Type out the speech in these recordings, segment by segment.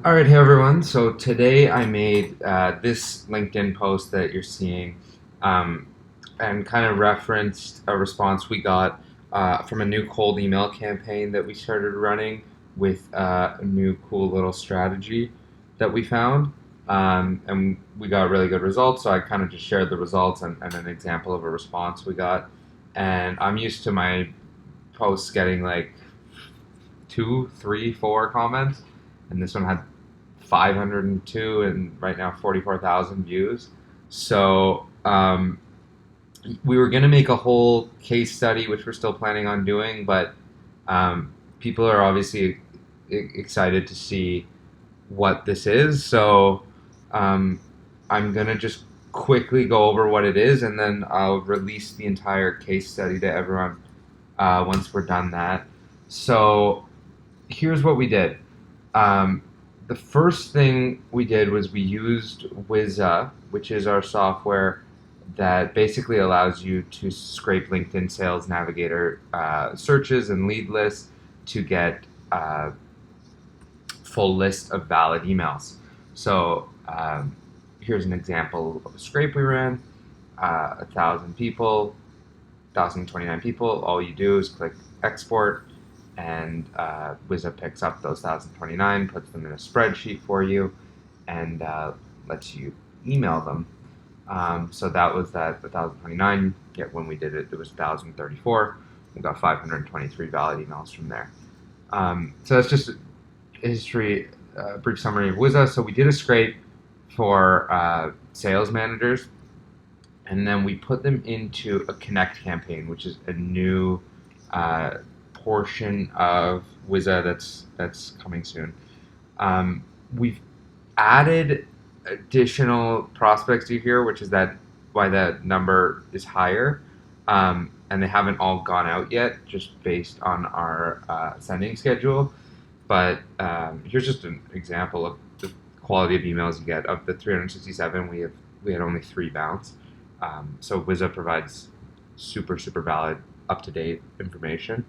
All right, hey everyone. So today I made this LinkedIn post that you're seeing, um, and kind of referenced a response we got from a new cold email campaign that we started running with a new cool little strategy that we found, and we got really good results. So I kind of just shared the results and an example of a response we got, and I'm used to my posts getting like two, three, four comments, and this one had 502 and right now 44,000 views. So we were going to make a whole case study, which we're still planning on doing, but people are obviously excited to see what this is. So um, I'm going to just quickly go over what it is, and then I'll release the entire case study to everyone once we're done that. So here's what we did. Um, the first thing we did was we used Wizza, which is our software that basically allows you to scrape LinkedIn Sales Navigator searches and lead lists to get full list of valid emails. So here's an example of a scrape we ran. 1,000 people, 1,029 people. All you do is click export, and Wizza picks up those 1,029, puts them in a spreadsheet for you, and lets you email them. So that was that 1,029. Yet when we did it, it was 1,034. We got 523 valid emails from there. So that's just a history, brief summary of Wizza. So we did a scrape for sales managers, and then we put them into a Connect campaign, which is a new portion of Wizza that's coming soon. We've added additional prospects to here, which is that why that number is higher, and they haven't all gone out yet, just based on our sending schedule. But here's just an example of the quality of emails you get. Of the 367, we had only 3 bounce. So Wizza provides super valid, up to date information.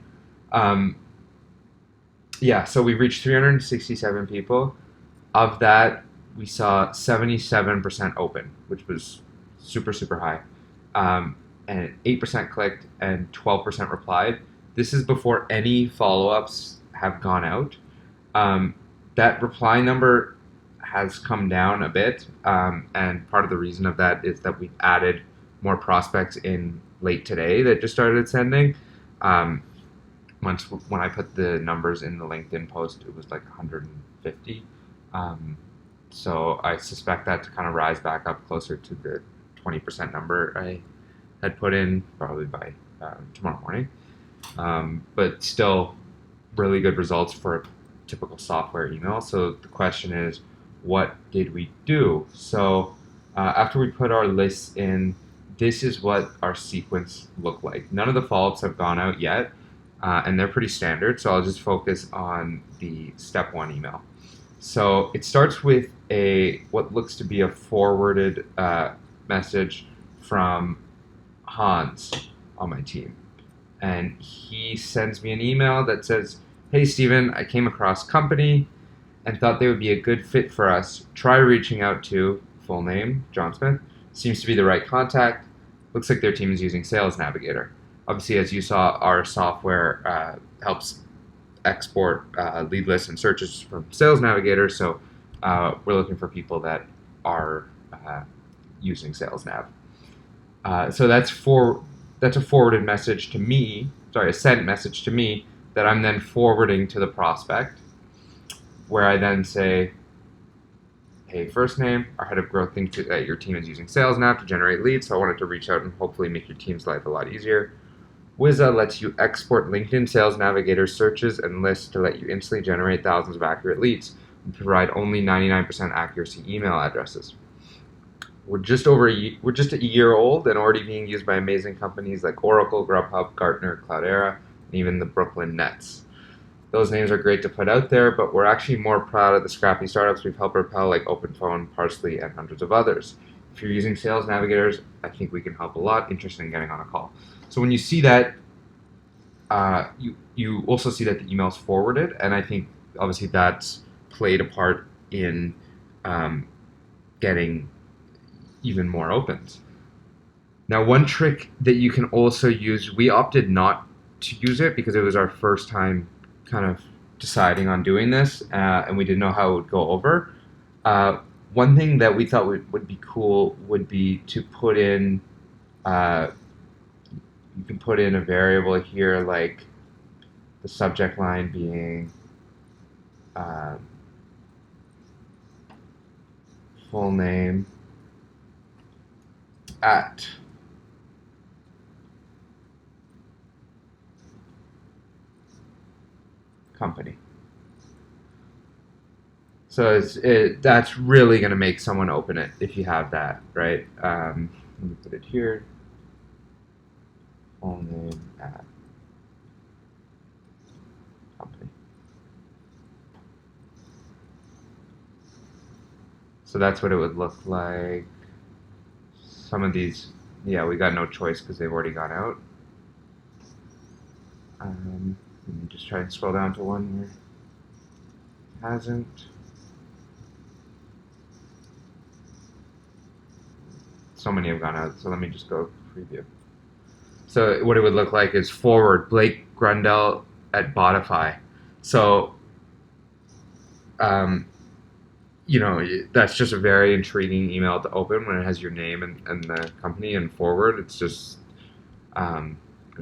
Um, yeah, so we reached 367 people. Of that, we saw 77% open, which was super high. And 8% clicked and 12% replied. This is before any follow ups have gone out. Um, that reply number has come down a bit, and part of the reason of that is that we've added more prospects in late today that just started sending. Um, when I put the numbers in the LinkedIn post, it was like 150. Um, so I suspect that to kind of rise back up closer to the 20% number I had put in probably by tomorrow morning. But still, really good results for a typical software email. So the question is, what did we do? So after we put our lists in, this is what our sequence looked like. None of the follow-ups have gone out yet, and they're pretty standard. So I'll just focus on the step one email. So it starts with a what looks to be a forwarded message from Hans on my team, and he sends me an email that says, "Hey Steven, I came across company and thought they would be a good fit for us. Try reaching out to full name John Smith. Seems to be the right contact. Looks like their team is using Sales Navigator. Obviously, as you saw, our software helps export lead lists and searches from Sales Navigator. So we're looking for people that are using Sales Nav. So that's a forwarded message to me. Sorry, a sent message to me that I'm then forwarding to the prospect, where I then say, "Hey, first name, our head of growth thinks that your team is using Sales Nav to generate leads, so I wanted to reach out and hopefully make your team's life a lot easier. Wizza lets you export LinkedIn Sales Navigator searches and lists to let you instantly generate thousands of accurate leads. We provide only 99% accuracy email addresses. We're just a year old and already being used by amazing companies like Oracle, Grubhub, Gartner, Cloudera, and even the Brooklyn Nets. Those names are great to put out there, but we're actually more proud of the scrappy startups we've helped propel, like OpenPhone, Parsley, and hundreds of others. If you're using Sales Navigators, I think we can help a lot. Interested in getting on a call." So when you see that, you also see that the email's forwarded, and I think obviously that's played a part in getting even more opens. Now, one trick that you can also use, we opted not to use it because it was our first time kind of deciding on doing this, and we didn't know how it would go over. Uh, One thing that we thought would be cool would be to put in, uh, you can put in a variable here like the subject line being uh, full name at company. So that's really going to make someone open it if you have that, right? Let me put it here. Full name at company. So that's what it would look like. Some of these, yeah, we got no choice because they've already gone out. Let me just try and scroll down to one where it hasn't. So many have gone out, so let me just go preview. So what it would look like is forward Blake Grundell at Botify. So, um, that's just a very intriguing email to open when it has your name and the company, and forward. It's just, I'd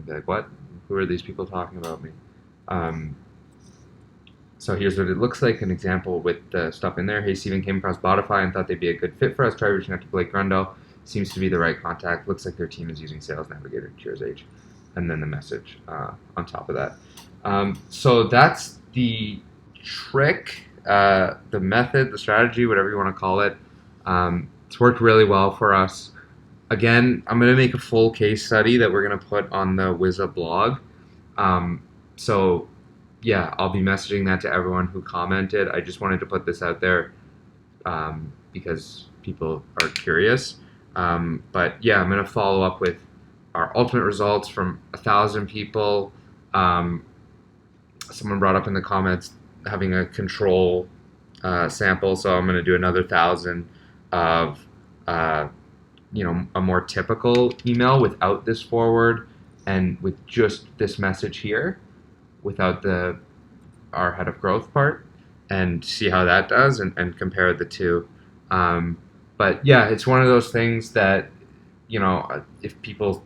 be like, what? Who are these people talking about me? Um, so here's what it looks like, an example with the stuff in there. Hey, Steven, came across Botify and thought they'd be a good fit for us. Try reaching out to Blake Grundell. Seems to be the right contact. Looks like their team is using Sales Navigator. Cheers, H. And then the message on top of that. So that's the trick, the method, the strategy, whatever you want to call it. It's worked really well for us. Again, I'm going to make a full case study that we're going to put on the Wizza blog. So yeah, I'll be messaging that to everyone who commented. I just wanted to put this out there because people are curious. But yeah, I'm going to follow up with our ultimate results from 1,000 people. Someone brought up in the comments having a control sample, so I'm going to do another 1,000 of a more typical email without this forward and with just this message here, without our head of growth part, and see how that does and compare the two. But yeah, it's one of those things that, if people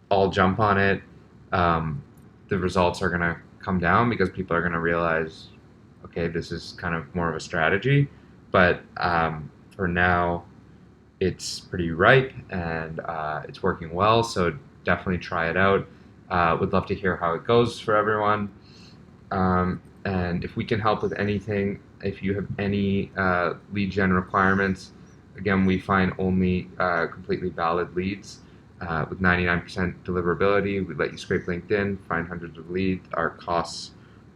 all jump on it, the results are going to come down because people are going to realize, okay, this is kind of more of a strategy. But for now, it's pretty ripe and it's working well. So definitely try it out. Would love to hear how it goes for everyone. And if we can help with anything, if you have any lead gen requirements, again, we find only completely valid leads with 99% deliverability. We let you scrape LinkedIn, find hundreds of leads. Our costs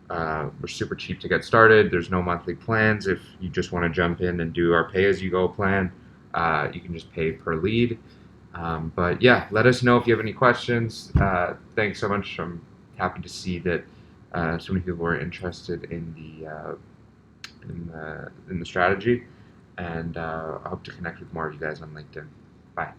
were super cheap to get started. There's no monthly plans. If you just want to jump in and do our pay-as-you-go plan, you can just pay per lead. But yeah, let us know if you have any questions. Thanks so much. I'm happy to see that so many people were interested in the strategy, and I hope to connect with more of you guys on LinkedIn. Bye.